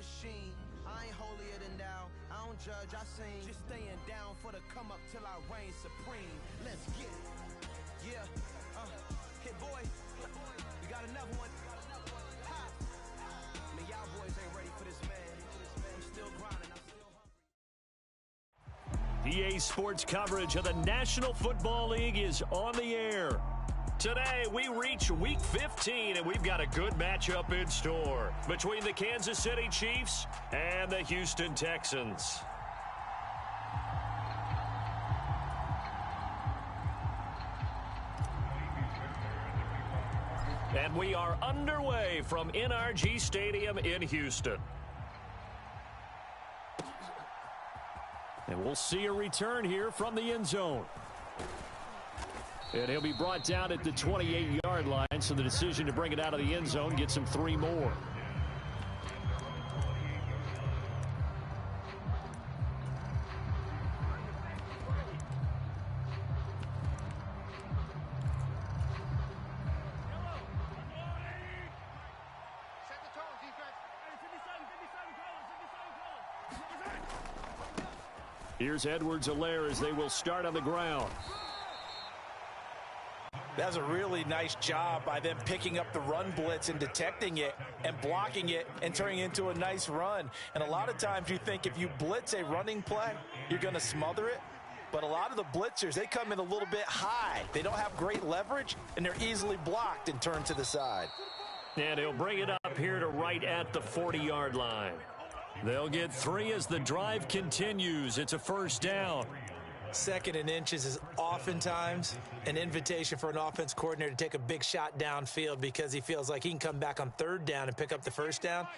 machine. I ain't holier than thou. I don't judge, I sing. Just staying down for the come up till I reign supreme. Let's get it. Yeah. Hit boy. We got another one. Ha. I mean, y'all boys ain't ready for this, man. I'm still grinding. I'm still hungry. EA Sports coverage of the National Football League is on the air. Today, we reach Week 15, and we've got a good matchup in store between the Kansas City Chiefs and the Houston Texans. And we are underway from NRG Stadium in Houston. And we'll see a return here from the end zone. And he'll be brought down at the 28-yard line, so the decision to bring it out of the end zone gets him 3 more. Here's Edwards-Helaire as they will start on the ground. That's a really nice job by them picking up the run blitz and detecting it and blocking it and turning it into a nice run. And a lot of times you think if you blitz a running play, you're going to smother it. But a lot of the blitzers, they come in a little bit high. They don't have great leverage, and they're easily blocked and turned to the side. And he'll bring it up here to right at the 40-yard line. They'll get 3 as the drive continues. It's a first down. 2nd and inches is oftentimes an invitation for an offense coordinator to take a big shot downfield because he feels like he can come back on 3rd down and pick up the first down.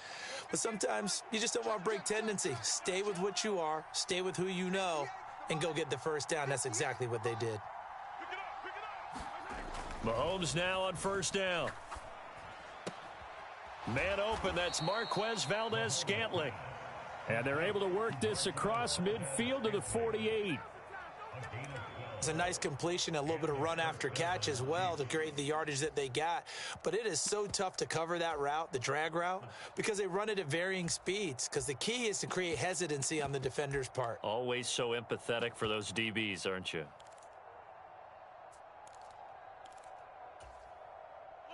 But sometimes you just don't want to break tendency. Stay with what you are, stay with who you know, and go get the first down. That's exactly what they did. Mahomes now on first down. Man open, that's Marquez Valdez-Scantling. And they're able to work this across midfield to the 48. It's a nice completion, a little bit of run after catch as well to create the yardage that they got. But it is so tough to cover that route, the drag route, because they run it at varying speeds. Because the key is to create hesitancy on the defender's part. Always so empathetic for those DBs, aren't you?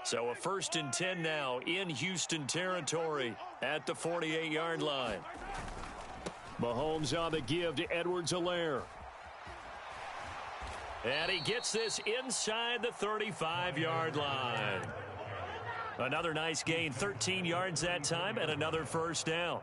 So a 1st and 10 now in Houston territory at the 48-yard line. Mahomes on the give to Edwards-Helaire. And he gets this inside the 35-yard line. Another nice gain, 13 yards that time, and another first down.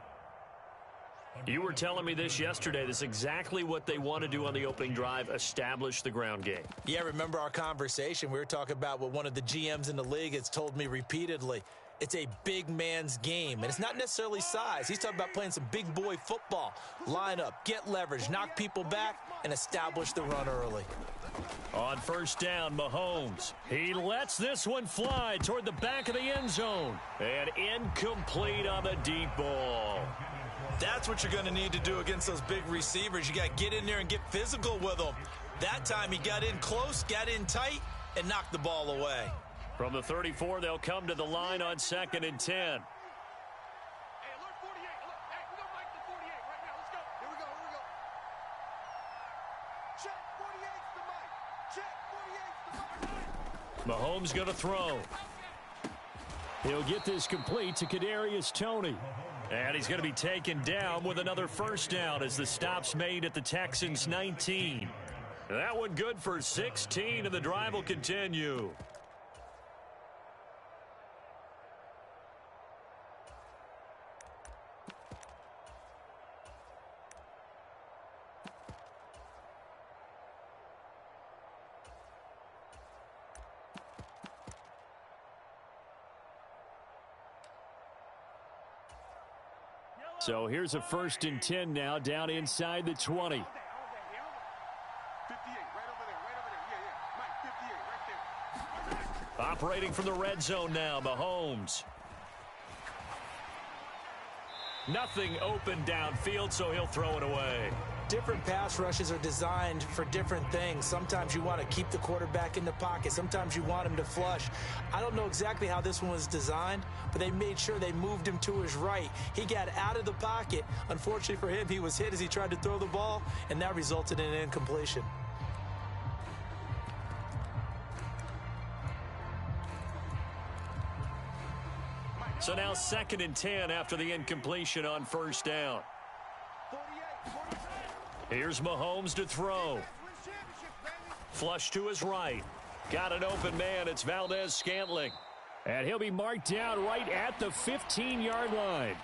You were telling me this yesterday. This is exactly what they want to do on the opening drive, establish the ground game. Yeah, remember our conversation. We were talking about what one of the GMs in the league has told me repeatedly. It's a big man's game, and it's not necessarily size. He's talking about playing some big boy football. Line up, get leverage, knock people back, and establish the run early. On first down, Mahomes. He lets this one fly toward the back of the end zone. And incomplete on the deep ball. That's what you're going to need to do against those big receivers. You got to get in there and get physical with them. That time he got in close, got in tight, and knocked the ball away. From the 34, they'll come to the line on 2nd and 10. Mahomes going to throw. He'll get this complete to Kadarius Toney. And he's going to be taken down with another first down as the stop's made at the Texans' 19. That one good for 16, and the drive will continue. So here's a 1st and 10 now down inside the 20. Operating from the red zone now, Mahomes. Nothing open downfield, so he'll throw it away. Different pass rushes are designed for different things. Sometimes you want to keep the quarterback in the pocket. Sometimes you want him to flush. I don't know exactly how this one was designed, but they made sure they moved him to his right. He got out of the pocket. Unfortunately for him, he was hit as he tried to throw the ball, and that resulted in an incompletion. So now 2nd and 10 after the incompletion on first down. Here's Mahomes to throw. Flush to his right. Got an open man. It's Valdez-Scantling. And he'll be marked down right at the 15-yard line.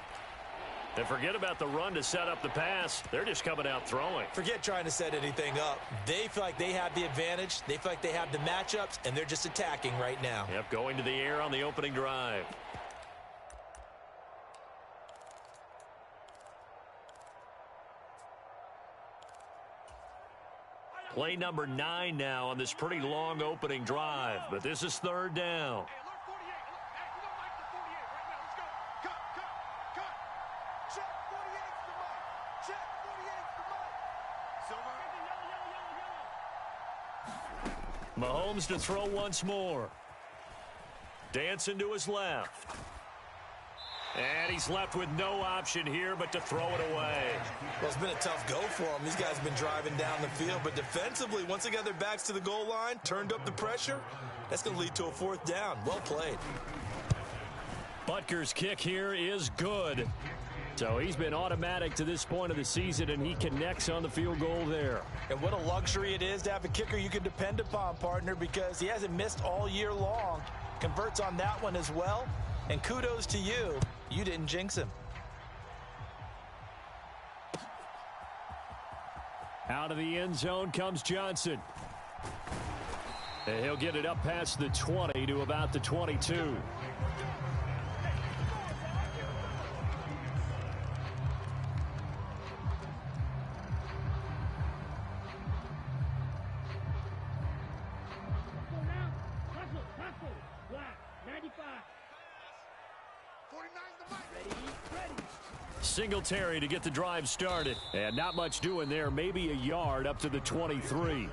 And forget about the run to set up the pass. They're just coming out throwing. Forget trying to set anything up. They feel like they have the advantage. They feel like they have the matchups, and they're just attacking right now. Yep, going to the air on the opening drive. Play number 9 now on this pretty long opening drive, but this is 3rd down. Mahomes to throw once more. Dancing to his left. And he's left with no option here but to throw it away. Well, it's been a tough go for him. These guys have been driving down the field. But defensively, once they got their backs to the goal line, turned up the pressure, that's going to lead to a 4th down. Well played. Butker's kick here is good. So he's been automatic to this point of the season, and he connects on the field goal there. And what a luxury it is to have a kicker you can depend upon, partner, because he hasn't missed all year long. Converts on that one as well. And kudos to you. You didn't jinx him. Out of the end zone comes Johnson. And he'll get it up past the 20 to about the 22. Singletary to get the drive started. And not much doing there. Maybe a yard up to the 23.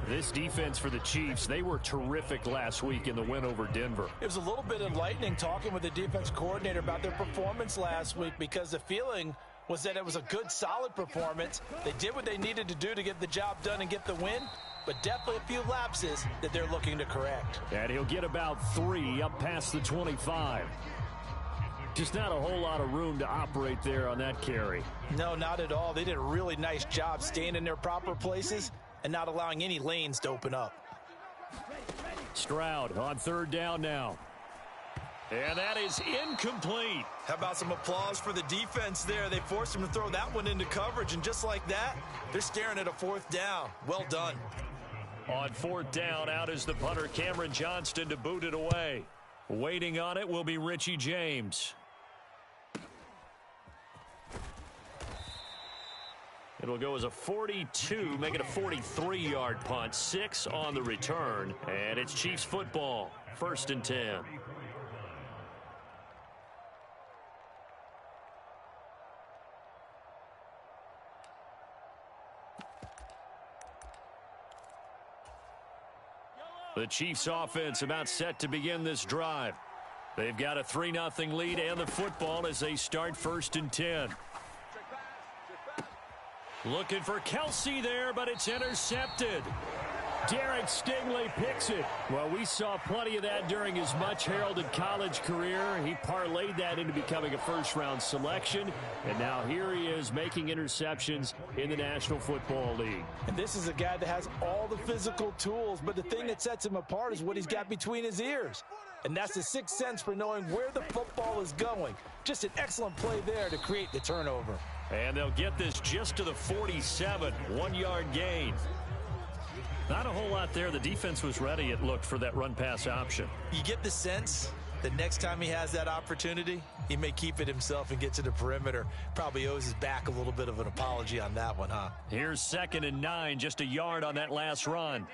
This defense for the Chiefs, they were terrific last week in the win over Denver. It was a little bit enlightening talking with the defense coordinator about their performance last week, because the feeling was that it was a good, solid performance. They did what they needed to do to get the job done and get the win, but definitely a few lapses that they're looking to correct. And he'll get about 3 up past the 25. Just not a whole lot of room to operate there on that carry. No, not at all. They did a really nice job staying in their proper places and not allowing any lanes to open up. Stroud on 3rd down now. And that is incomplete. How about some applause for the defense there? They forced him to throw that one into coverage, and just like that, they're staring at a 4th down. Well done. On 4th down, out is the punter, Cameron Johnston, to boot it away. Waiting on it will be Richie James. It'll go as a 42, make it a 43-yard punt. 6 on the return, and it's Chiefs football. 1st and 10. The Chiefs offense about set to begin this drive. They've got a 3-0 lead and the football as they start 1st and 10. Looking for Kelsey there, but it's intercepted. Derek Stingley picks it. Well, we saw plenty of that during his much-heralded college career. He parlayed that into becoming a first-round selection, and now here he is making interceptions in the National Football League. And this is a guy that has all the physical tools, but the thing that sets him apart is what he's got between his ears. And that's the sixth sense for knowing where the football is going. Just an excellent play there to create the turnover. And they'll get this just to the 47, 1-yard gain. Not a whole lot there. The defense was ready, it looked, for that run-pass option. You get the sense that next time he has that opportunity, he may keep it himself and get to the perimeter. Probably owes his back a little bit of an apology on that one, huh? Here's 2nd and 9, just a yard on that last run.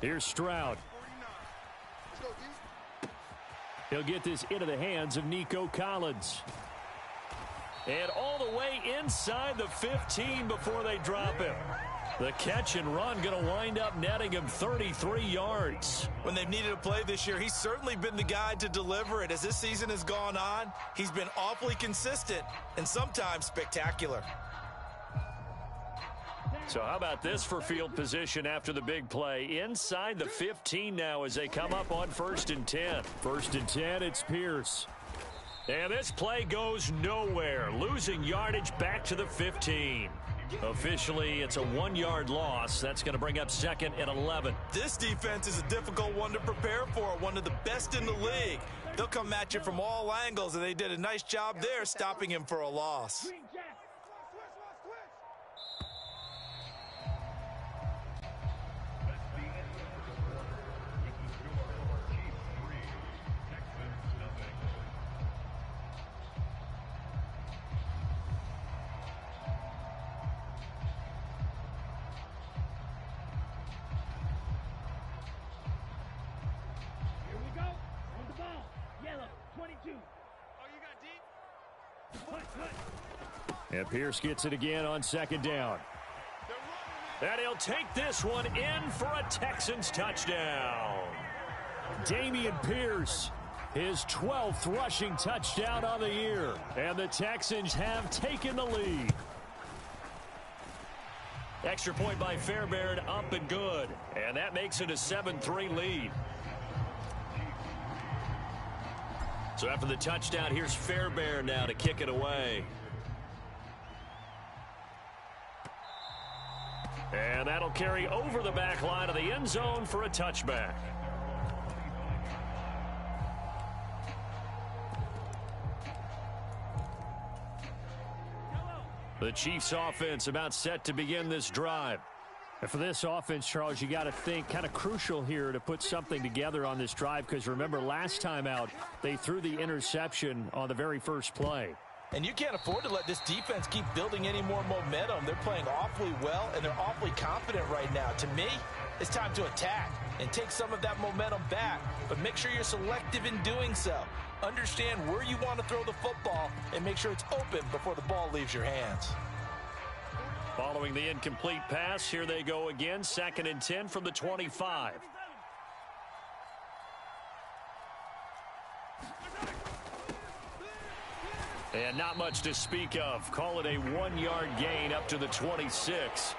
Here's Stroud. He'll get this into the hands of Nico Collins. And all the way inside the 15 before they drop him. The catch and run going to wind up netting him 33 yards. When they've needed a play this year, he's certainly been the guy to deliver it. As this season has gone on, he's been awfully consistent and sometimes spectacular. So how about this for field position after the big play? Inside the 15 now as they come up on 1st and 10. 1st and 10, it's Pierce. And this play goes nowhere. Losing yardage back to the 15. Officially, it's a 1-yard loss. That's going to bring up 2nd and 11. This defense is a difficult one to prepare for, one of the best in the league. They'll come at you from all angles, and they did a nice job there stopping him for a loss. And Pierce gets it again on 2nd down. And he'll take this one in for a Texans touchdown. Dameon Pierce, his 12th rushing touchdown on the year. And the Texans have taken the lead. Extra point by Fairbairn, up and good. And that makes it a 7-3 lead. So after the touchdown, here's Fairbairn now to kick it away. And that'll carry over the back line of the end zone for a touchback. The Chiefs offense about set to begin this drive. And for this offense, Charles, you got to think kind of crucial here to put something together on this drive, because remember last time out they threw the interception on the very first play. And you can't afford to let this defense keep building any more momentum. They're playing awfully well, and they're awfully confident right now. To me, it's time to attack and take some of that momentum back, but make sure you're selective in doing so. Understand where you want to throw the football and make sure it's open before the ball leaves your hands. Following the incomplete pass, here they go again, 2nd and 10 from the 25. And not much to speak of. Call it a 1-yard gain up to the 26.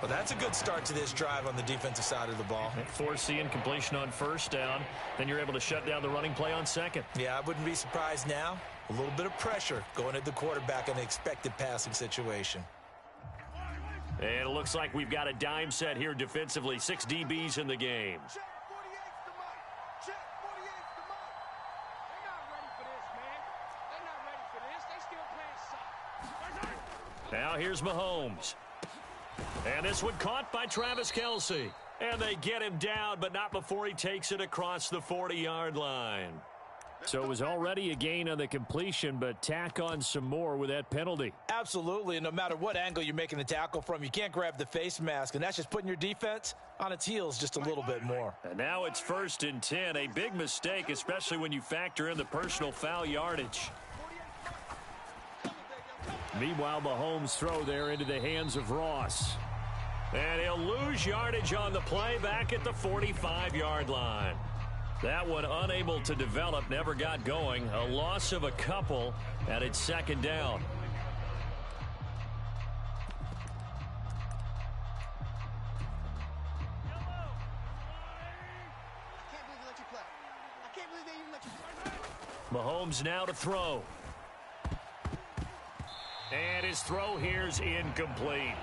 Well, that's a good start to this drive on the defensive side of the ball. Force the incompletion on 1st down. Then you're able to shut down the running play on 2nd. Yeah, I wouldn't be surprised now. A little bit of pressure going at the quarterback in an expected passing situation. And it looks like we've got a dime set here defensively. 6 DBs in the game. Now here's Mahomes. And this one caught by Travis Kelce. And they get him down, but not before he takes it across the 40-yard line. So it was already a gain on the completion, but tack on some more with that penalty. Absolutely, and no matter what angle you're making the tackle from, you can't grab the face mask, and that's just putting your defense on its heels just a little bit more. And now it's 1st and 10, a big mistake, especially when you factor in the personal foul yardage. Meanwhile, Mahomes' throw there into the hands of Ross. And he'll lose yardage on the play back at the 45-yard line. That one unable to develop, never got going. A loss of a couple, and it's 2nd down. Mahomes now to throw. And his throw here's incomplete.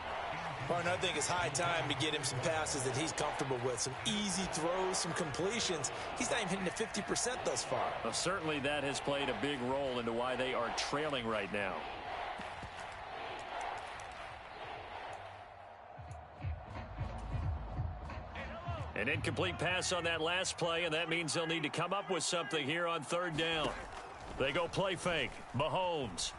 Partner, I think it's high time to get him some passes that he's comfortable with. Some easy throws, some completions. He's not even hitting the 50% thus far. Well, certainly that has played a big role into why they are trailing right now. An incomplete pass on that last play, and that means they'll need to come up with something here on 3rd down. They go play fake. Mahomes.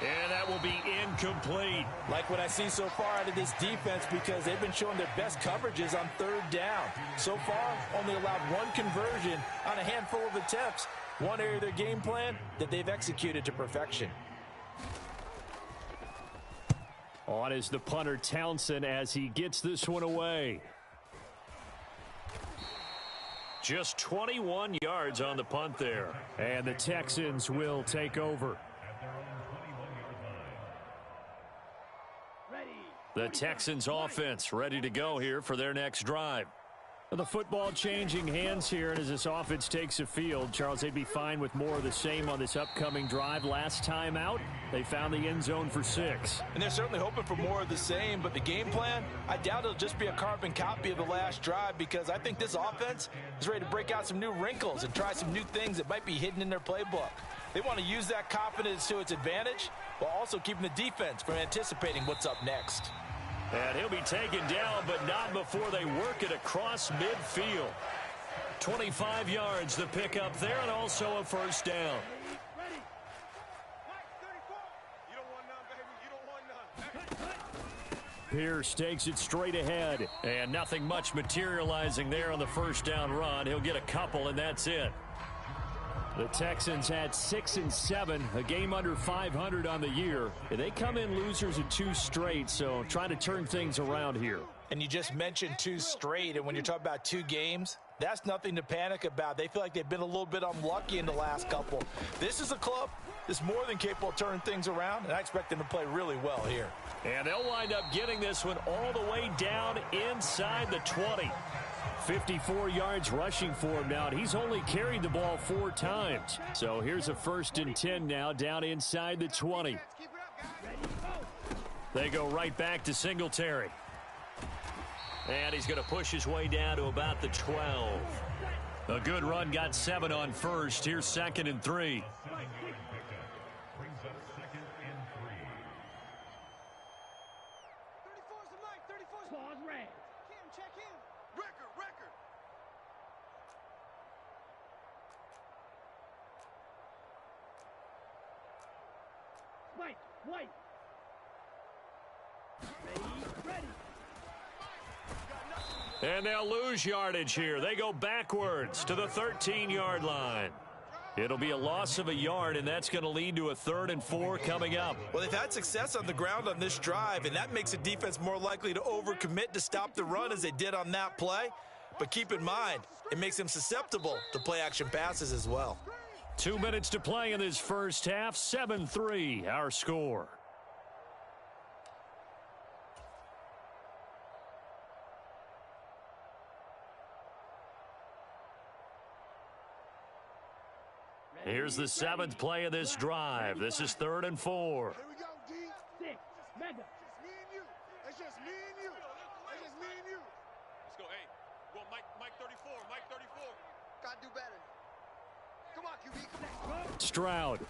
And that will be incomplete. Like what I see so far out of this defense, because they've been showing their best coverages on third down. So far, only allowed one conversion on a handful of attempts. One area of their game plan that they've executed to perfection. On is the punter, Townsend, as he gets this one away. Just 21 yards on the punt there. And the Texans will take over. The Texans offense ready to go here for their next drive. The football changing hands here, and as this offense takes a field, Charles, they'd be fine with more of the same on this upcoming drive. Last time out, they found the end zone for 6. And they're certainly hoping for more of the same, but the game plan, I doubt it'll just be a carbon copy of the last drive, because I think this offense is ready to break out some new wrinkles and try some new things that might be hidden in their playbook. They want to use that confidence to its advantage while also keeping the defense from anticipating what's up next. And he'll be taken down, but not before they work it across midfield. 25 yards the pickup there, and also a first down. Pierce takes it straight ahead, and nothing much materializing there on the first down run. He'll get a couple, and that's it. The Texans had 6 and 7, a game under 500 on the year. They come in losers of 2 straight, so trying to turn things around here. And you just mentioned 2 straight, and when you're talking about 2 games, that's nothing to panic about. They feel like they've been a little bit unlucky in the last couple. This is a club that's more than capable of turning things around, and I expect them to play really well here. And they'll wind up getting this one all the way down inside the 20. 54 yards rushing for him now, and he's only carried the ball 4 times. So here's a 1st and 10 now down inside the 20. They go right back to Singletary. And he's going to push his way down to about the 12. A good run, got 7 on first. Here's 2nd and 3. Wait. Ready. And they'll lose yardage here. They go backwards to the 13-yard line. It'll be a loss of a yard, and that's going to lead to a 3rd and 4 coming up. Well, they've had success on the ground on this drive, and that makes the defense more likely to overcommit to stop the run as they did on that play. But keep in mind, it makes them susceptible to play-action passes as well. 2 minutes to play in this first half. 7-3, our score. Here's the 7th play of this drive. This is 3rd and 4. Here we go, D. 6. Mega. Just me and you. It's just me and you. It's just me and you. Let's go. Hey, well, Mike 34. Mike 34. Gotta do better. Come on, QB. Stroud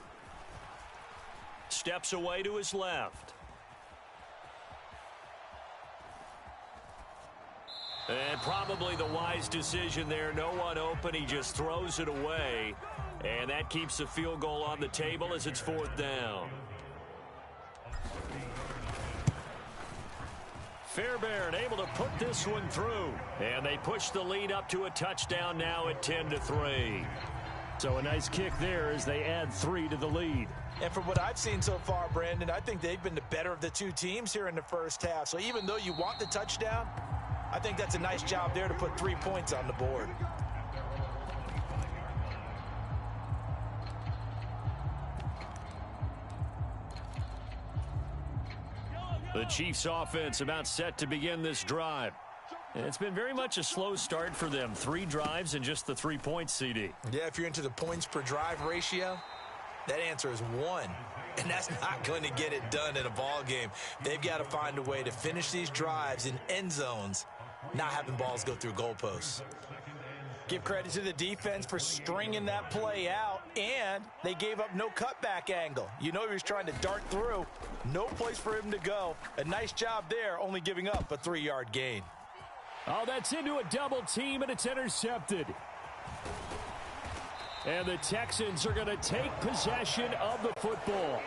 steps away to his left. And probably the wise decision there. No one open. He just throws it away. And that keeps the field goal on the table as it's 4th down. Fairbairn able to put this one through. And they push the lead up to a touchdown now at 10-3. So a nice kick there as they add 3 to the lead. And from what I've seen so far, Brandon, I think they've been the better of the 2 teams here in the first half. So even though you want the touchdown, I think that's a nice job there to put 3 points on the board. The Chiefs offense about set to begin this drive. And it's been very much a slow start for them. 3 drives and just the 3 points, CD. Yeah, if you're into the points per drive ratio, that answer is 1. And that's not going to get it done in a ball game. They've got to find a way to finish these drives in end zones, not having balls go through goalposts. Give credit to the defense for stringing that play out, and they gave up no cutback angle. You know he was trying to dart through. No place for him to go. A nice job there, only giving up a 3-yard gain. Oh, that's into a double team, and it's intercepted. And the Texans are going to take possession of the football.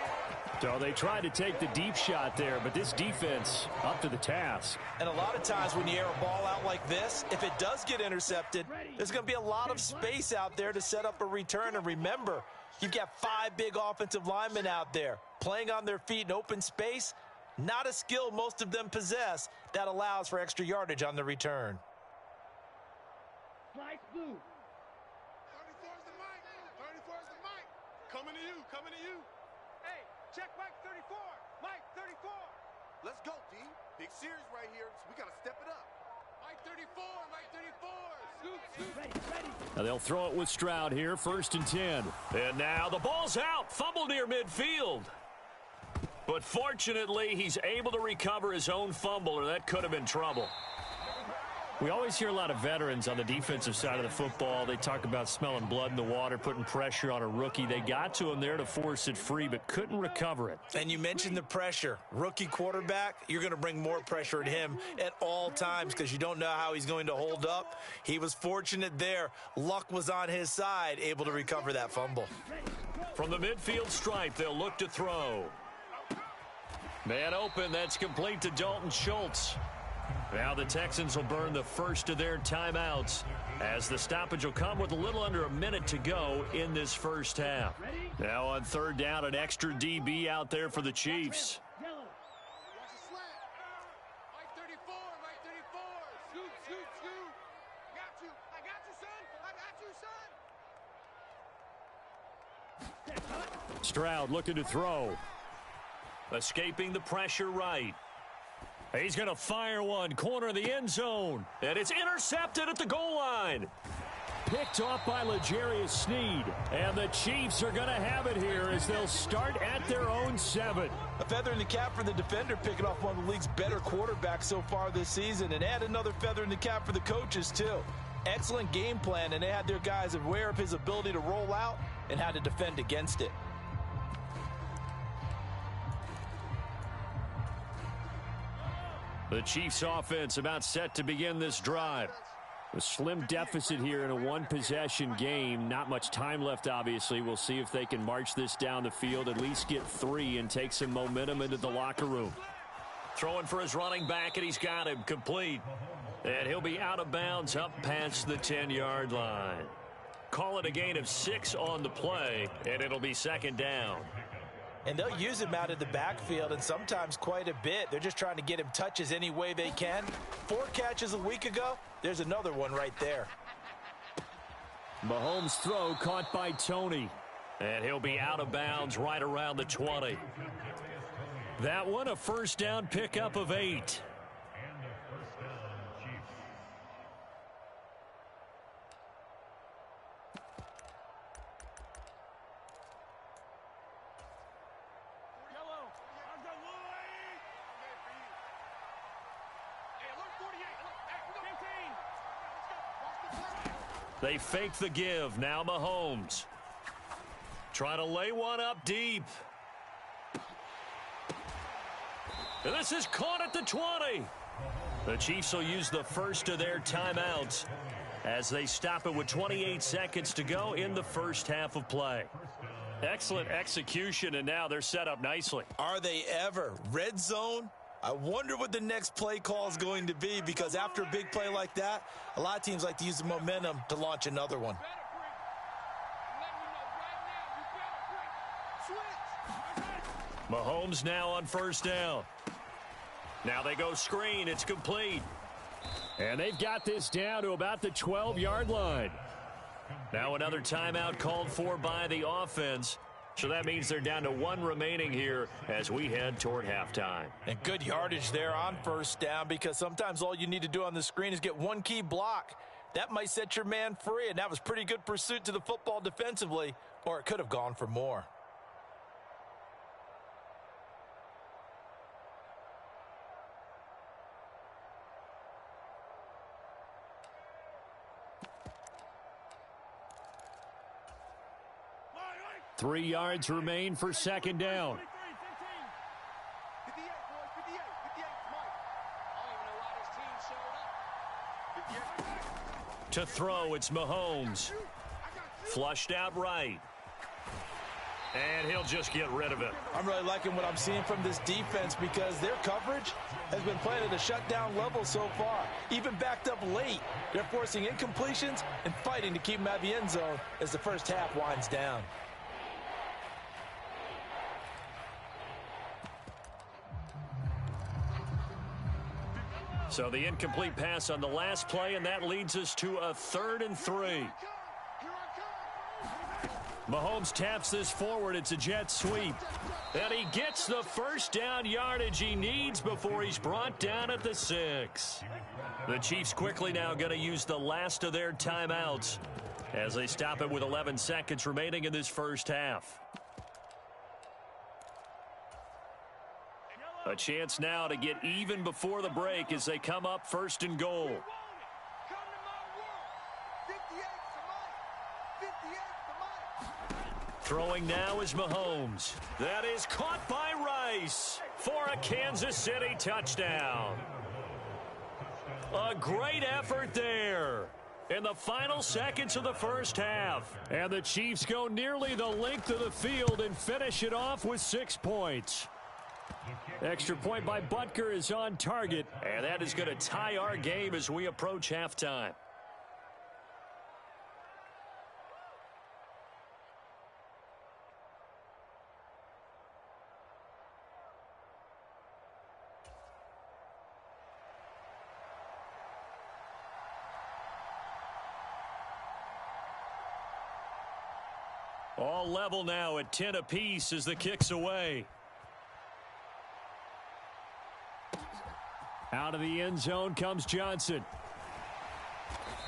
So they tried to take the deep shot there, but this defense up to the task. And a lot of times when you air a ball out like this, if it does get intercepted, there's going to be a lot of space out there to set up a return. And remember, you've got 5 big offensive linemen out there playing on their feet in open space. Not a skill most of them possess that allows for extra yardage on the return. Slice blue. 34 is the mic. 34 is the mic. Coming to you. Coming to you. Hey, check Mike 34. Mike 34. Let's go, D. Big series right here, so we got to step it up. Mike 34. Mike 34. Scoop, scoop. Ready. Now they'll throw it with Stroud here, 1st and 10. And now the ball's out. Fumble near midfield. But fortunately, he's able to recover his own fumble, or that could have been trouble. We always hear a lot of veterans on the defensive side of the football. They talk about smelling blood in the water, putting pressure on a rookie. They got to him there to force it free, but couldn't recover it. And you mentioned the pressure. Rookie quarterback, you're going to bring more pressure at him at all times because you don't know how he's going to hold up. He was fortunate there. Luck was on his side, able to recover that fumble. From the midfield stripe, they'll look to throw. Man open, that's complete to Dalton Schultz. Now the Texans will burn the first of their timeouts as the stoppage will come with a little under a minute to go in this first half. Now on 3rd down, an extra DB out there for the Chiefs. Yellow. Watch the slant. Mike 34. Mike 34. Scoop, scoop, scoop. Got you. I got you, son. I got you, son. Stroud looking to throw. Escaping the pressure right. He's going to fire one, corner of the end zone. And it's intercepted at the goal line. Picked off by L'Jarius Sneed. And the Chiefs are going to have it here as they'll start at their own 7. A feather in the cap for the defender, picking off one of the league's better quarterbacks so far this season. And add another feather in the cap for the coaches, too. Excellent game plan, and they had their guys aware of his ability to roll out and how to defend against it. The Chiefs offense about set to begin this drive. A slim deficit here in a 1-possession game. Not much time left, obviously. We'll see if they can march this down the field, at least get 3 and take some momentum into the locker room. Throwing for his running back, and he's got him complete. And he'll be out of bounds up past the 10-yard line. Call it a gain of 6 on the play, and it'll be 2nd down. And they'll use him out of the backfield, and sometimes quite a bit. They're just trying to get him touches any way they can. 4 catches a week ago. There's another one right there. Mahomes' throw caught by Tony. And he'll be out of bounds right around the 20. That one a 1st down pickup of 8. They fake the give. Now Mahomes. Trying to lay one up deep. And this is caught at the 20. The Chiefs will use the first of their timeouts as they stop it with 28 seconds to go in the first half of play. Excellent execution, and now they're set up nicely. Are they ever? Red zone? I wonder what the next play call is going to be, because after a big play like that, a lot of teams like to use the momentum to launch another one. Mahomes now on 1st down. Now they go screen. It's complete. And they've got this down to about the 12-yard line. Now another timeout called for by the offense. So that means they're down to 1 remaining here as we head toward halftime. And good yardage there on 1st down, because sometimes all you need to do on the screen is get 1 key block. That might set your man free, and that was pretty good pursuit to the football defensively, or it could have gone for more. Three yards remain for 2nd down. 58, boys, 58, 58, Mike. I don't even know why this team showed up. 58. To throw, it's Mahomes. Flushed out right. And he'll just get rid of it. I'm really liking what I'm seeing from this defense because their coverage has been playing at a shutdown level so far. Even backed up late, they're forcing incompletions and fighting to keep them out of the end zone as the first half winds down. So the incomplete pass on the last play, and that leads us to a 3rd and 3. Mahomes taps this forward. It's a jet sweep. And he gets the first down yardage he needs before he's brought down at the 6. The Chiefs quickly now going to use the last of their timeouts as they stop it with 11 seconds remaining in this first half. A chance now to get even before the break as they come up 1st and goal. Throwing now is Mahomes. That is caught by Rice for a Kansas City touchdown. A great effort there in the final seconds of the first half. And the Chiefs go nearly the length of the field and finish it off with 6 points. Extra point by Butker is on target, and that is going to tie our game as we approach halftime. All level now at 10 apiece as the kick's away. Out of the end zone comes Johnson.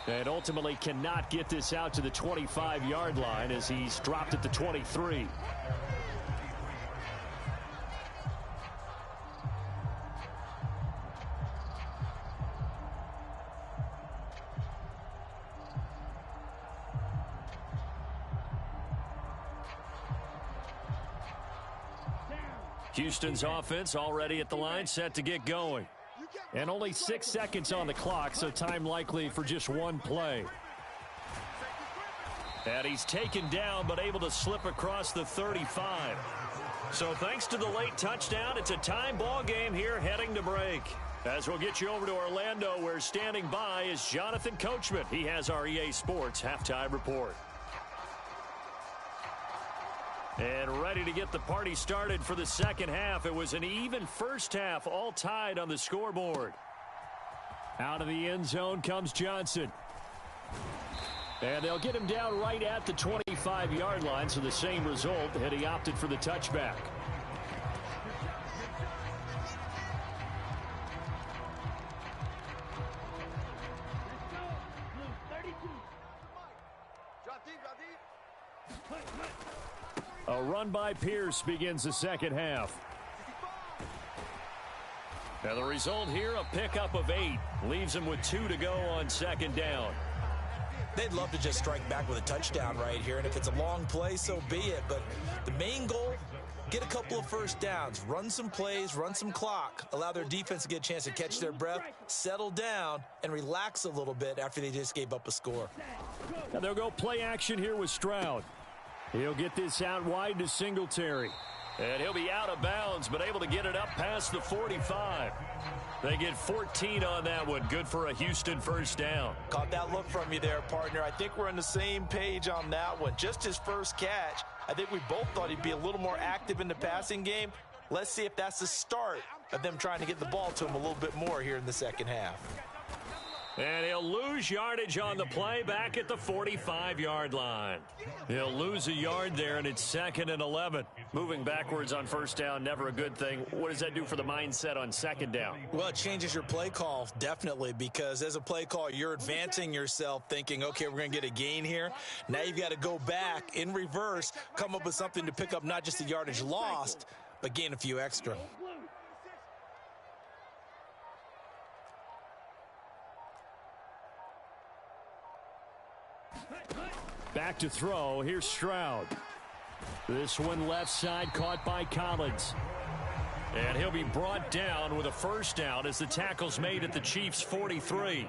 And ultimately cannot get this out to the 25-yard line as he's dropped at the 23. Houston's offense already at the line, set to get going. And only 6 seconds on the clock, so time likely for just one play. And he's taken down, but able to slip across the 35. So thanks to the late touchdown, it's a time ball game here heading to break. As we'll get you over to Orlando, where standing by is Jonathan Coachman. He has our EA Sports halftime report. And ready to get the party started for the second half. It was an even first half, all tied on the scoreboard. Out of the end zone comes Johnson. And they'll get him down right at the 25-yard line, so the same result, and he opted for the touchback. A run by Pierce begins the second half. And the result here, a pickup of 8. Leaves him with 2 to go on second down. They'd love to just strike back with a touchdown right here, and if it's a long play, so be it. But the main goal, get a couple of first downs, run some plays, run some clock, allow their defense to get a chance to catch their breath, settle down, and relax a little bit after they just gave up a score. And they'll go play action here with Stroud. He'll get this out wide to Singletary. And he'll be out of bounds, but able to get it up past the 45. They get 14 on that one. Good for a Houston first down. Caught that look from you there, partner. I think we're on the same page on that one. Just his first catch. I think we both thought he'd be a little more active in the passing game. Let's see if that's the start of them trying to get the ball to him a little bit more here in the second half. And he'll lose yardage on the play back at the 45-yard line. He'll lose a yard there, and it's 2nd and 11. Moving backwards on first down, never a good thing. What does that do for the mindset on second down? Well, it changes your play call, definitely, because as a play call, you're advancing yourself thinking, okay, we're going to get a gain here. Now you've got to go back in reverse, come up with something to pick up not just the yardage lost, but gain a few extra. Back to throw. Here's Stroud. This one left side caught by Collins. And he'll be brought down with a first down as the tackle's made at the Chiefs' 43.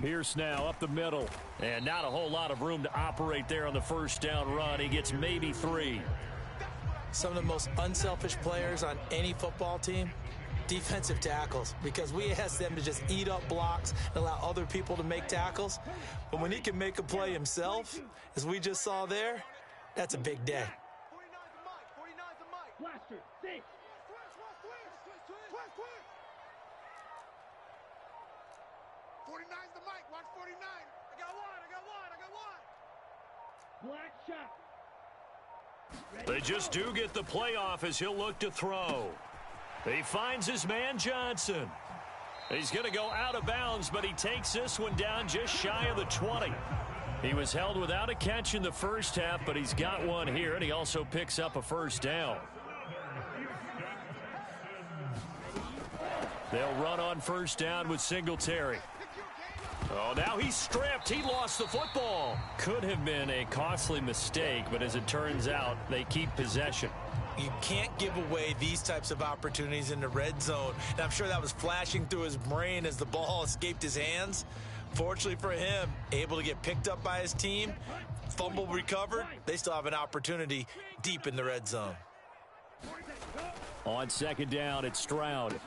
Pierce now up the middle. And not a whole lot of room to operate there on the first down run. He gets maybe 3. Some of the most unselfish players on any football team, defensive tackles, because we ask them to just eat up blocks and allow other people to make tackles. But when he can make a play himself, as we just saw there, that's a big day. 49's the mic. 49's the mic. Blaster, 6. 49's the mic. Watch 49. I got one. Black shot. They just do get the playoff as he'll look to throw. He finds his man Johnson. He's going to go out of bounds, but he takes this one down just shy of the 20. He was held without a catch in the first half, but he's got one here, and he also picks up a first down. They'll run on first down with Singletary. Oh, now he's stripped. He lost the football. Could have been a costly mistake, but as it turns out, they keep possession. You can't give away these types of opportunities in the red zone. And I'm sure that was flashing through his brain as the ball escaped his hands. Fortunately for him, able to get picked up by his team, fumble recovered. They still have an opportunity deep in the red zone. On second down, it's Stroud.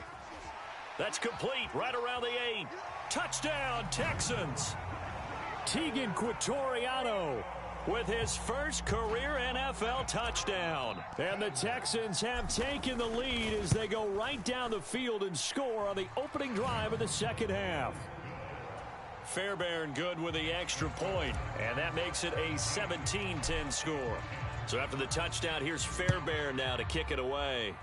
That's complete right around the 8. Touchdown, Texans. Tegan Quatoriano with his first career NFL touchdown. And the Texans have taken the lead as they go right down the field and score on the opening drive of the second half. Fairbairn good with the extra point, and that makes it a 17-10 score. So after the touchdown, here's Fairbairn now to kick it away.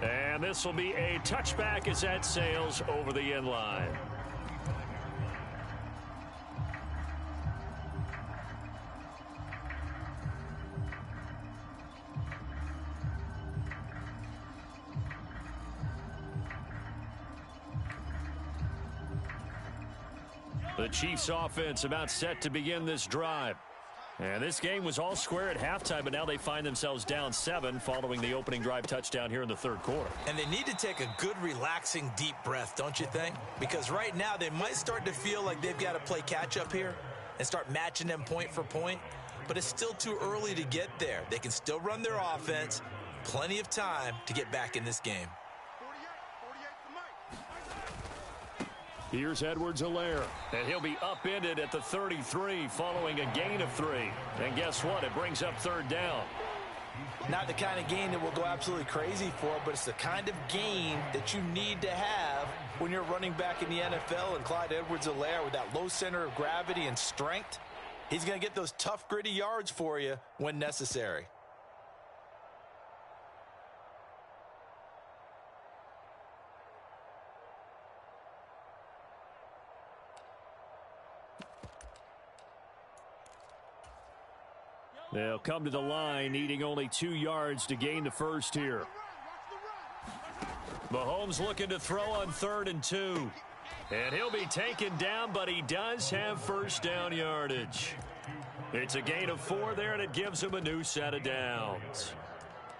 And this will be a touchback as that sails over the end line. The Chiefs offense about set to begin this drive. And this game was all square at halftime, but now they find themselves down 7 following the opening drive touchdown here in the third quarter. And they need to take a good, relaxing, deep breath, don't you think? Because right now they might start to feel like they've got to play catch-up here and start matching them point for point. But it's still too early to get there. They can still run their offense. Plenty of time to get back in this game. 48's the mic. Here's Edwards-Helaire, and he'll be upended at the 33 following a gain of 3. And guess what? It brings up third down. Not the kind of gain that we'll go absolutely crazy for, but it's the kind of gain that you need to have when you're running back in the NFL. And Clyde Edwards-Helaire, with that low center of gravity and strength, he's going to get those tough, gritty yards for you when necessary. They'll come to the line, needing only 2 yards to gain the first here. Mahomes looking to throw on 3rd and 2. And he'll be taken down, but he does have first down yardage. It's a gain of 4 there, and it gives him a new set of downs.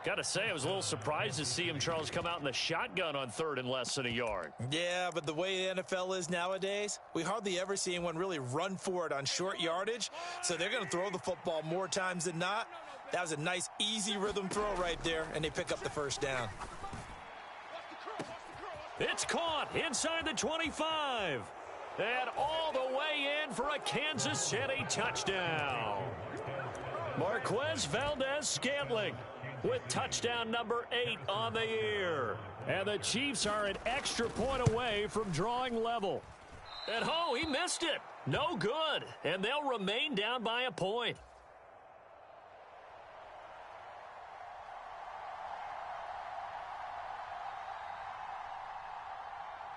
Got to say, I was a little surprised to see him, Charles, come out in the shotgun on 3rd and less than a yard. Yeah, but the way the NFL is nowadays, we hardly ever see anyone really run for it on short yardage. So they're going to throw the football more times than not. That was a nice, easy rhythm throw right there, and they pick up the first down. It's caught inside the 25. And all the way in for a Kansas City touchdown. Marquez Valdez-Scantling with touchdown number 8 on the year. And the Chiefs are an extra point away from drawing level. And he missed it. No good. And they'll remain down by a point.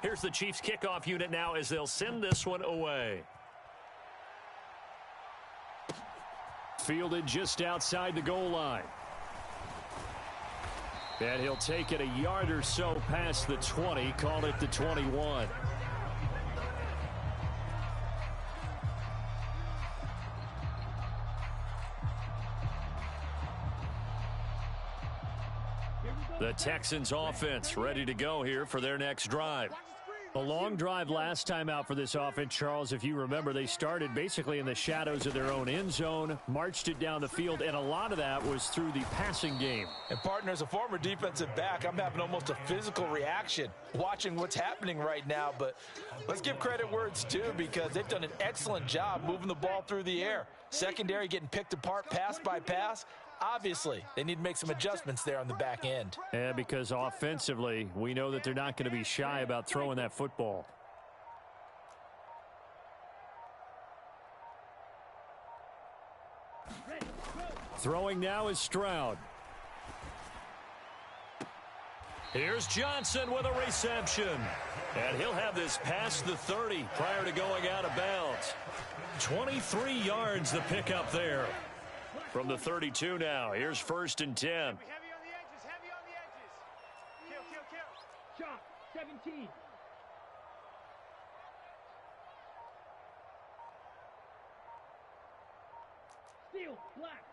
Here's the Chiefs kickoff unit now as they'll send this one away. Fielded just outside the goal line. And he'll take it a yard or so past the 20, call it the 21. The Texans offense ready to go here for their next drive. A long drive last time out for this offense, Charles. If you remember, they started basically in the shadows of their own end zone, marched it down the field, and a lot of that was through the passing game. And, partner, as a former defensive back, I'm having almost a physical reaction watching what's happening right now. But let's give credit where it's due, because they've done an excellent job moving the ball through the air. Secondary getting picked apart pass by pass. Obviously, they need to make some adjustments there on the back end. Yeah, because offensively, we know that they're not going to be shy about throwing that football. Throwing now is Stroud. Here's Johnson with a reception. And he'll have this past the 30 prior to going out of bounds. 23 yards the pickup there. From the 32 now, here's 1st and 10. Heavy on the edges, heavy on the edges. Kill. Shot, 17. Steal, black.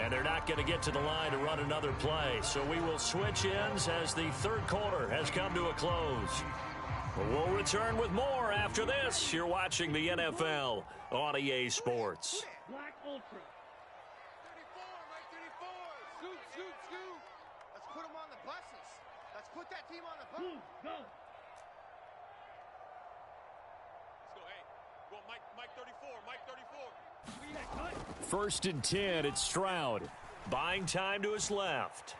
And they're not going to get to the line to run another play. So we will switch ends as the third quarter has come to a close. We'll return with more after this. You're watching the NFL on EA Sports. Black Ultra. 34, Mike 34. Scoop. Let's put them on the buses. Let's put that team on the bus. Blue, go. Let's go, hey. Go, Mike 34, Mike 34. 1st and 10, it's Stroud. Buying time to his left.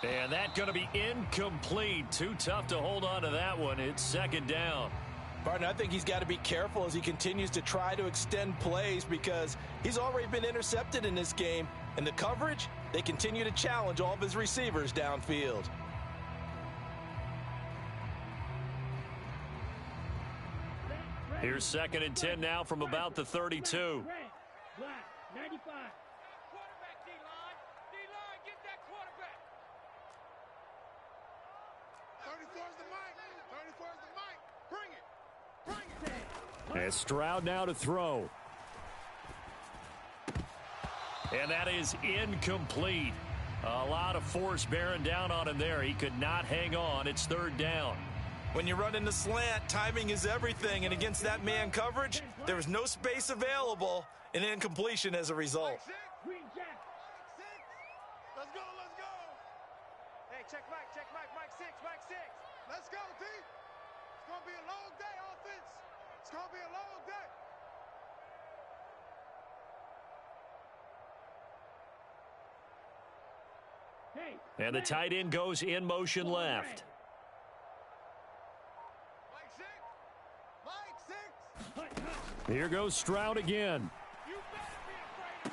And that's going to be incomplete. Too tough to hold on to that one. It's 2nd down. Barton, I think he's got to be careful as he continues to try to extend plays, because he's already been intercepted in this game. And the coverage, they continue to challenge all of his receivers downfield. Here's 2nd and 10 now from about the 32. Black, 95. Quarterback, D-line. D-line, get that quarterback. 34's the mic. 34's the mic. Bring it. And Stroud now to throw. And that is incomplete. A lot of force bearing down on him there. He could not hang on. It's 3rd down. When you run in the slant, timing is everything. And against that man coverage, there was no space available, and incompletion as a result. Green Jack. Let's go. Hey, check Mike, Mike 6. Let's go, D. It's going to be a long day, offense. It's going to be a long day. Hey. And the tight end goes in motion left. Mike 6. Here goes Stroud again. You better be afraid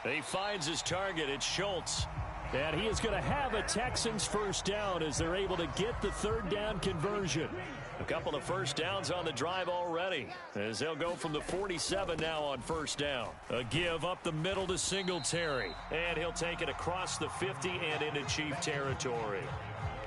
of me. He finds his target. It's Schultz. And he is going to have a Texans 1st down as they're able to get the 3rd down conversion. A couple of 1st downs on the drive already, as they'll go from the 47 now on 1st down. A give up the middle to Singletary. And he'll take it across the 50 and into Chief territory.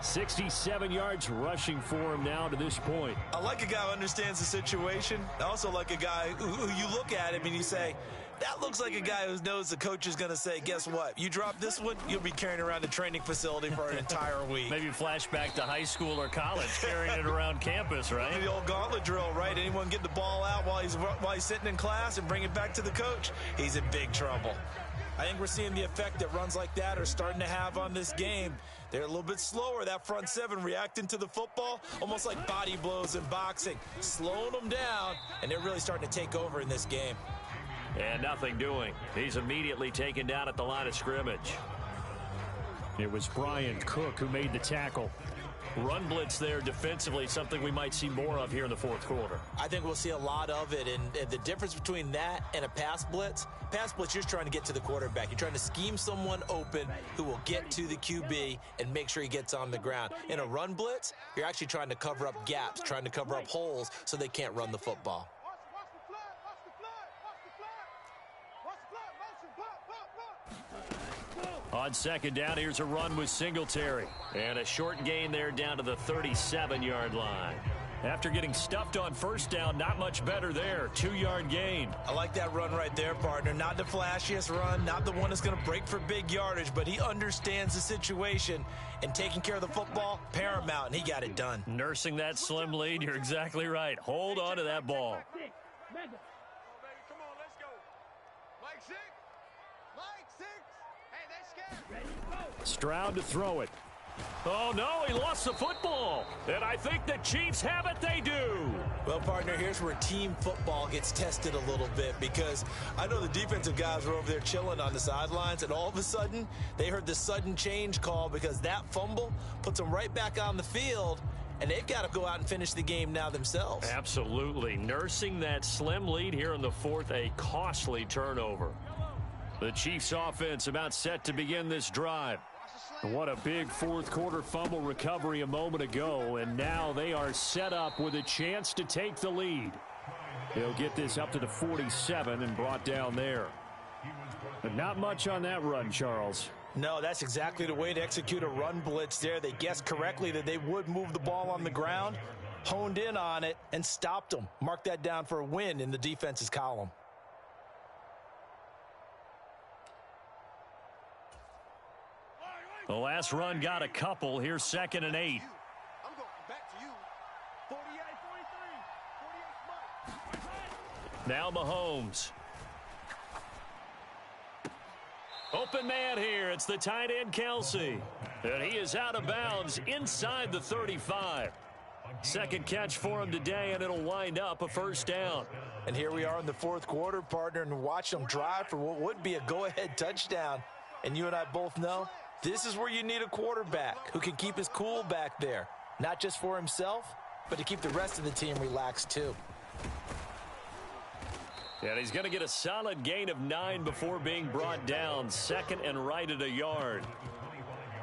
67 yards rushing for him now to this point. I like a guy who understands the situation. I also like a guy who you look at him and you say, that looks like a guy who knows the coach is going to say, guess what? You drop this one, you'll be carrying around the training facility for an entire week. Maybe flashback to high school or college, carrying it around campus, right? The old gauntlet drill, right? Anyone get the ball out while he's sitting in class and bring it back to the coach, he's in big trouble. I think we're seeing the effect that runs like that are starting to have on this game. They're a little bit slower, that front 7 reacting to the football, almost like body blows in boxing, slowing them down, and they're really starting to take over in this game. And nothing doing. He's immediately taken down at the line of scrimmage. It was Brian Cook who made the tackle. Run blitz there defensively, something we might see more of here in the 4th quarter. I think we'll see a lot of it, and the difference between that and a pass blitz, you're just trying to get to the quarterback. You're trying to scheme someone open who will get to the QB and make sure he gets on the ground. In a run blitz, you're actually trying to cover up gaps, trying to cover up holes so they can't run the football. Watch the flood. On 2nd down, here's a run with Singletary. And a short gain there down to the 37-yard line. After getting stuffed on first down, not much better there. 2-yard gain. I like that run right there, partner. Not the flashiest run, not the one that's going to break for big yardage, but he understands the situation, and taking care of the football, paramount, and he got it done. Nursing that slim lead, you're exactly right. Hold on to that ball. Mega. Come on, let's go. Mike 6. Mike 6. Hey, they're scared. Stroud to throw it. Oh, no, he lost the football. And I think the Chiefs have it. They do. Well, partner, here's where team football gets tested a little bit, because I know the defensive guys were over there chilling on the sidelines, and all of a sudden, they heard the sudden change call because that fumble puts them right back on the field, and they've got to go out and finish the game now themselves. Absolutely. Nursing that slim lead here in the fourth, a costly turnover. The Chiefs offense about set to begin this drive. What a big fourth quarter fumble recovery a moment ago, and now they are set up with a chance to take the lead. They'll get this up to the 47 and brought down there. But not much on that run, Charles. No, that's exactly the way to execute a run blitz there. They guessed correctly that they would move the ball on the ground, honed in on it, and stopped them. Mark that down for a win in the defense's column. The last run got a couple. Here's 2nd and 8. I'm going back to you. 48, 43. 48 Mike. Now Mahomes. Open man here. It's the tight end, Kelsey. And he is out of bounds inside the 35. Second catch for him today, and it'll wind up a first down. And here we are in the fourth quarter, partner, and watch them drive for what would be a go-ahead touchdown. And you and I both know this is where you need a quarterback who can keep his cool back there, not just for himself, but to keep the rest of the team relaxed too. And he's going to get a solid gain of 9 before being brought down. 2nd and right at a yard.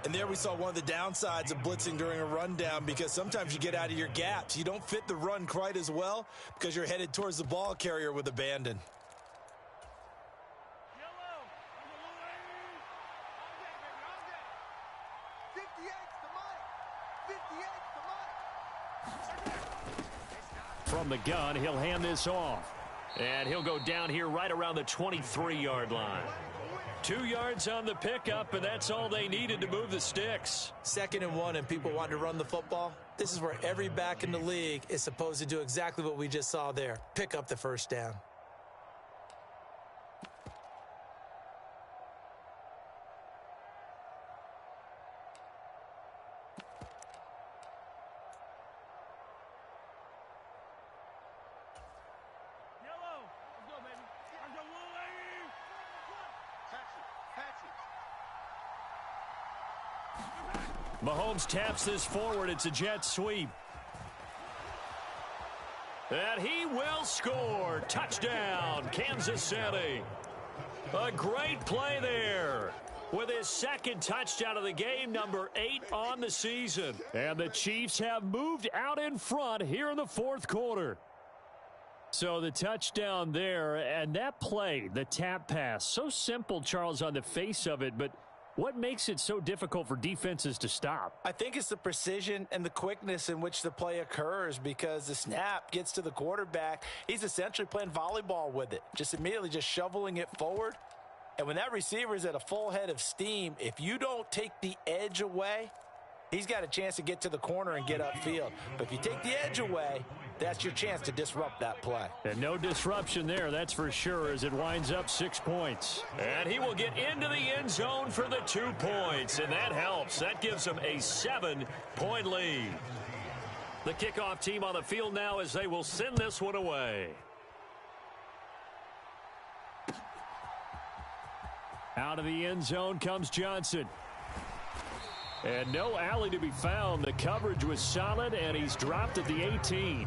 And there we saw one of the downsides of blitzing during a rundown, because sometimes you get out of your gaps. You don't fit the run quite as well because you're headed towards the ball carrier with abandon. 58 to Mike. From the gun, he'll hand this off. And he'll go down here right around the 23-yard line. 2 yards on the pickup, and that's all they needed to move the sticks. 2nd and 1, and people want to run the football. This is where every back in the league is supposed to do exactly what we just saw there. Pick up the first down. Mahomes taps this forward. It's a jet sweep. And he will score. Touchdown, Kansas City. A great play there with his 2nd touchdown of the game, number 8 on the season. And the Chiefs have moved out in front here in the fourth quarter. So the touchdown there, and that play, the tap pass, so simple, Charles, on the face of it, but what makes it so difficult for defenses to stop? I think it's the precision and the quickness in which the play occurs, because the snap gets to the quarterback. He's essentially playing volleyball with it, just immediately just shoveling it forward. And when that receiver is at a full head of steam, if you don't take the edge away, he's got a chance to get to the corner and get upfield. But if you take the edge away, that's your chance to disrupt that play. And no disruption there, that's for sure, as it winds up 6 points. And he will get into the end zone for the 2 points, and that helps. That gives him a 7-point lead. The kickoff team on the field now as they will send this one away. Out of the end zone comes Johnson. And no alley to be found. The coverage was solid, and he's dropped at the 18.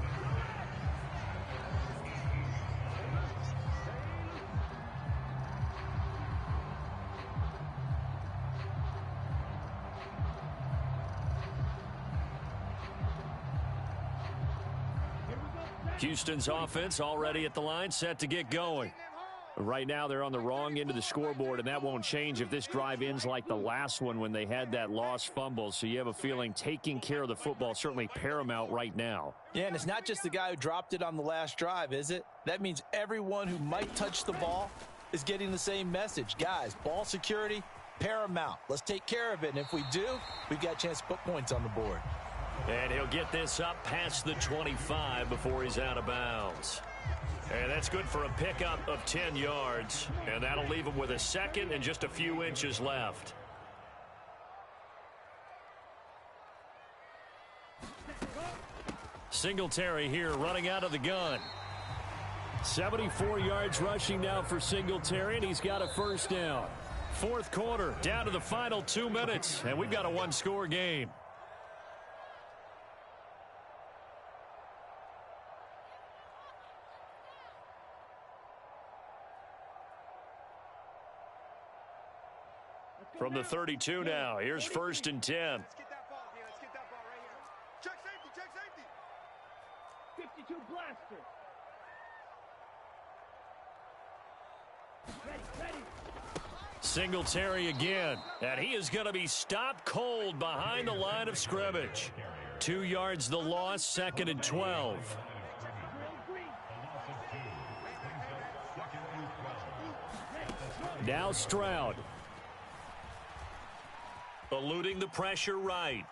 Houston's offense already at the line, set to get going. Right now, they're on the wrong end of the scoreboard, and that won't change if this drive ends like the last one when they had that lost fumble. So you have a feeling taking care of the football is certainly paramount right now. Yeah, and it's not just the guy who dropped it on the last drive, is it? That means everyone who might touch the ball is getting the same message. Guys, ball security, paramount. Let's take care of it, and if we do, we've got a chance to put points on the board. And he'll get this up past the 25 before he's out of bounds. And that's good for a pickup of 10 yards. And that'll leave him with a second and just a few inches left. Singletary here running out of the gun. 74 yards rushing now for Singletary, and he's got a first down. Fourth quarter, down to the final 2 minutes, and we've got a one-score game. From the 32 now, here's 1st and 10. Let's get that ball here. Let's get that ball right here. Check safety. Check safety. 52 blaster. Ready. Singletary again, and he is going to be stopped cold behind the line of scrimmage. 2 yards the loss, 2nd and 12. Now Stroud. Eluding the pressure right.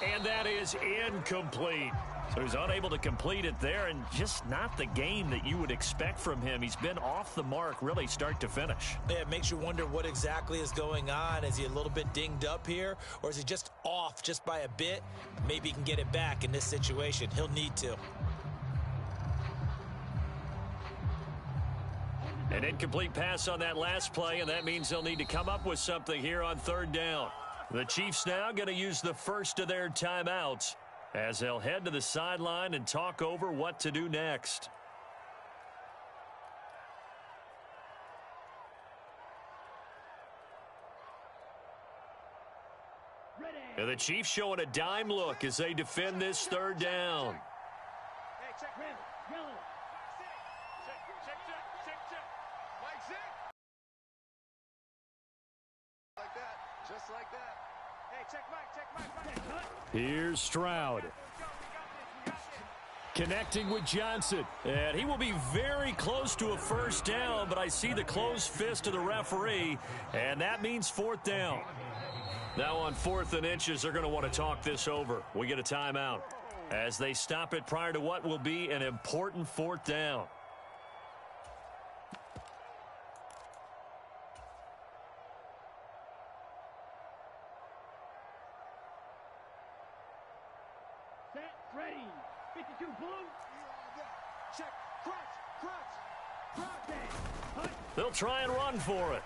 And that is incomplete. So he's unable to complete it there, and just not the game that you would expect from him. He's been off the mark really start to finish. Yeah, it makes you wonder what exactly is going on. Is he a little bit dinged up here, or is he just off just by a bit? Maybe he can get it back in this situation. He'll need to. An incomplete pass on that last play, and that means they'll need to come up with something here on 3rd down. The Chiefs now going to use the first of their timeouts as they'll head to the sideline and talk over what to do next. And the Chiefs showing a dime look as they defend this 3rd down. Hey, check. Yellow. Like that. Just like that. Hey, check Mike. Here's Stroud. Connecting with Johnson. And he will be very close to a first down, but I see the closed fist of the referee, and that means 4th down. Now on 4th and inches, they're going to want to talk this over. We get a timeout as they stop it prior to what will be an important 4th down. Set. Ready. 52 blue. Check. Crunch. They'll try and run for it.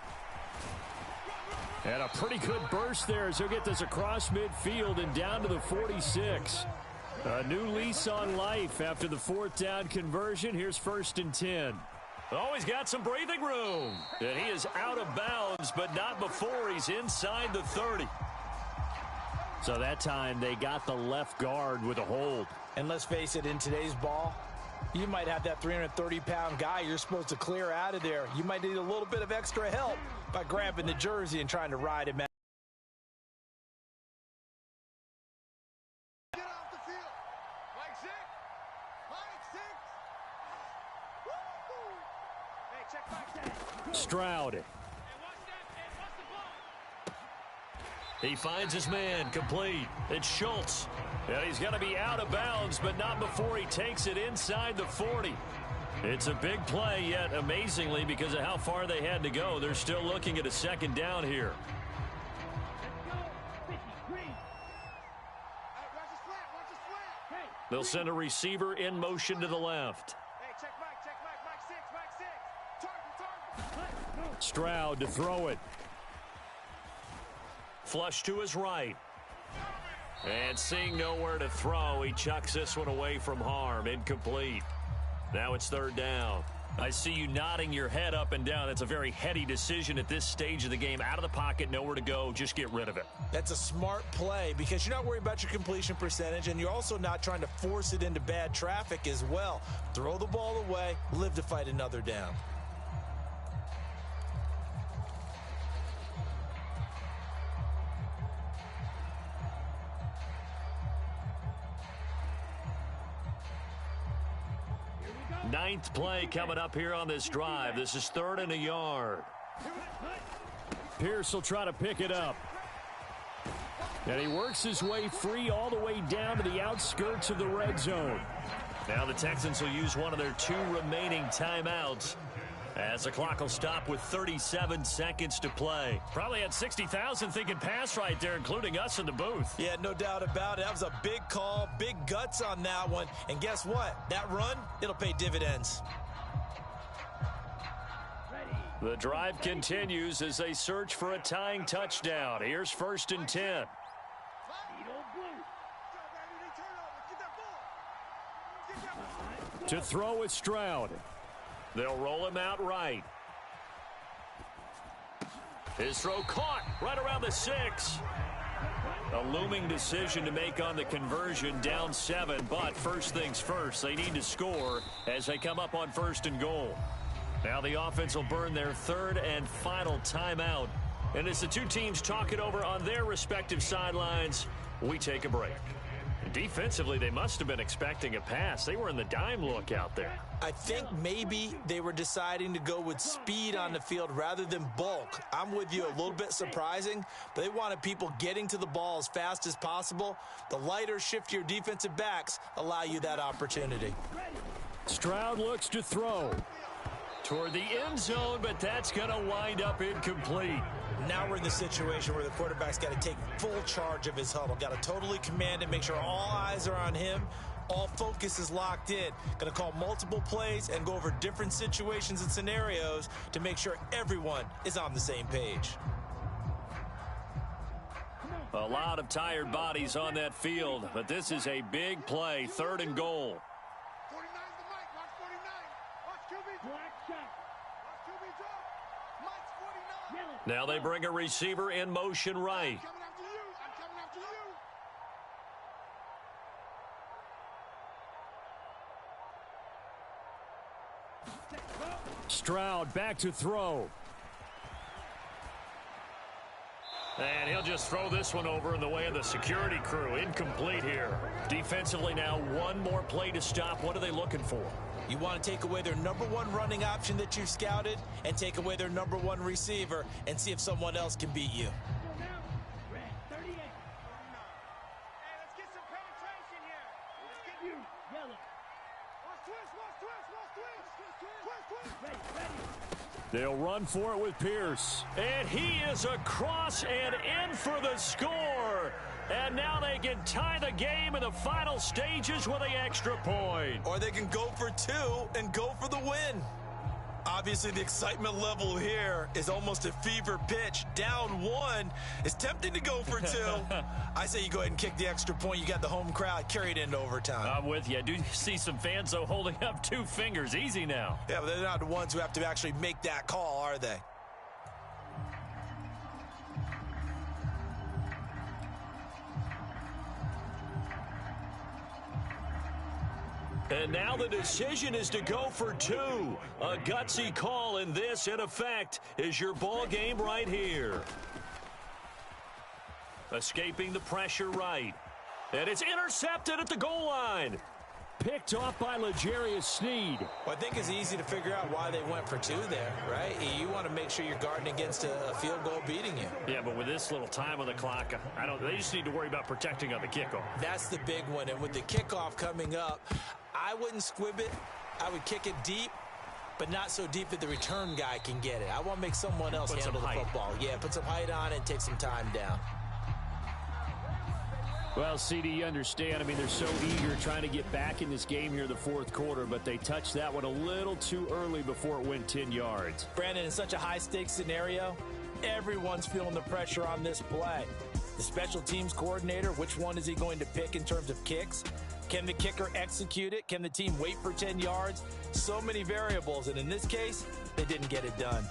And a pretty good burst there as he'll get this across midfield and down to the 46. A new lease on life after the 4th down conversion. Here's 1st and 10. Oh, he's got some breathing room. And he is out of bounds, but not before he's inside the 30. So that time they got the left guard with a hold. And let's face it, in today's ball, you might have that 330-pound guy you're supposed to clear out of there. You might need a little bit of extra help by grabbing the jersey and trying to ride him out. Get off the field. Mike six. Woo! Hey, check Mike. Stroud. He finds his man, complete. It's Schultz. And he's going to be out of bounds, but not before he takes it inside the 40. It's a big play, yet amazingly, because of how far they had to go, they're still looking at a 2nd down here. They'll send a receiver in motion to the left. Hey, check Mike six. Target. Stroud to throw it. Flush to his right. And seeing nowhere to throw, he chucks this one away from harm. Incomplete. Now it's 3rd down. I see you nodding your head up and down. That's a very heady decision at this stage of the game. Out of the pocket, nowhere to go. Just get rid of it. That's a smart play because you're not worried about your completion percentage, and you're also not trying to force it into bad traffic as well. Throw the ball away, live to fight another down. Ninth play coming up here on this drive. This is 3rd and a yard. Pierce will try to pick it up. And he works his way free all the way down to the outskirts of the red zone. Now the Texans will use one of their 2 remaining timeouts as the clock will stop with 37 seconds to play. Probably had 60,000 thinking pass right there, including us in the booth. Yeah, no doubt about it. That was a big call, big guts on that one. And guess what? That run, it'll pay dividends. The drive continues as they search for a tying touchdown. Here's 1st and 10. To throw is Stroud. They'll roll him out right. His throw caught right around the 6. A looming decision to make on the conversion, down 7. But first things first, they need to score as they come up on 1st and goal. Now the offense will burn their 3rd and final timeout. And as the 2 teams talk it over on their respective sidelines, we take a break. Defensively, they must have been expecting a pass. They were in the dime look out there. I think maybe they were deciding to go with speed on the field rather than bulk. I'm with you, a little bit surprising, but they wanted people getting to the ball as fast as possible. The lighter, shiftier defensive backs allow you that opportunity. Stroud looks to throw toward the end zone, but that's going to wind up incomplete. Now we're in the situation where the quarterback's got to take full charge of his huddle. Got to totally command it, make sure all eyes are on him. All focus is locked in. Going to call multiple plays and go over different situations and scenarios to make sure everyone is on the same page. A lot of tired bodies on that field, but this is a big play, 3rd and goal. 49's the mic. Watch 49. Watch QB. Black shot. Watch QB drop. Mike's 49. Now they bring a receiver in motion right. I'm coming after you. I'm coming after you. Stroud back to throw. And he'll just throw this one over in the way of the security crew. Incomplete here. Defensively now, 1 more play to stop. What are they looking for? You want to take away their #1 running option that you've scouted and take away their #1 receiver and see if someone else can beat you. They'll run for it with Pierce. And he is across and in for the score. And now they can tie the game in the final stages with an extra point. Or they can go for 2 and go for the win. Obviously, the excitement level here is almost a fever pitch. Down 1. It's tempting to go for 2. I say you go ahead and kick the extra point. You got the home crowd. Carry it into overtime. I'm with you. I do see some fans, though, holding up 2 fingers. Easy now. Yeah, but they're not the ones who have to actually make that call, are they? And now the decision is to go for 2. A gutsy call, and this, in effect, is your ball game right here. Escaping the pressure right. And it's intercepted at the goal line. Picked off by L'Jarius Sneed. Well, I think it's easy to figure out why they went for 2 there, right? You want to make sure you're guarding against a field goal beating you. Yeah, but with this little time on the clock, they just need to worry about protecting on the kickoff. That's the big one. And with the kickoff coming up, I wouldn't squib it. I would kick it deep, but not so deep that the return guy can get it. I want to make someone else handle the football. Yeah, put some height on it and take some time down. Well, CD, you understand. I mean, they're so eager trying to get back in this game here in the 4th quarter, but they touched that one a little too early before it went 10 yards. Brandon, in such a high-stakes scenario, everyone's feeling the pressure on this play. The special teams coordinator, which one is he going to pick in terms of kicks? Can the kicker execute it? Can the team wait for 10 yards? So many variables, and in this case, they didn't get it done.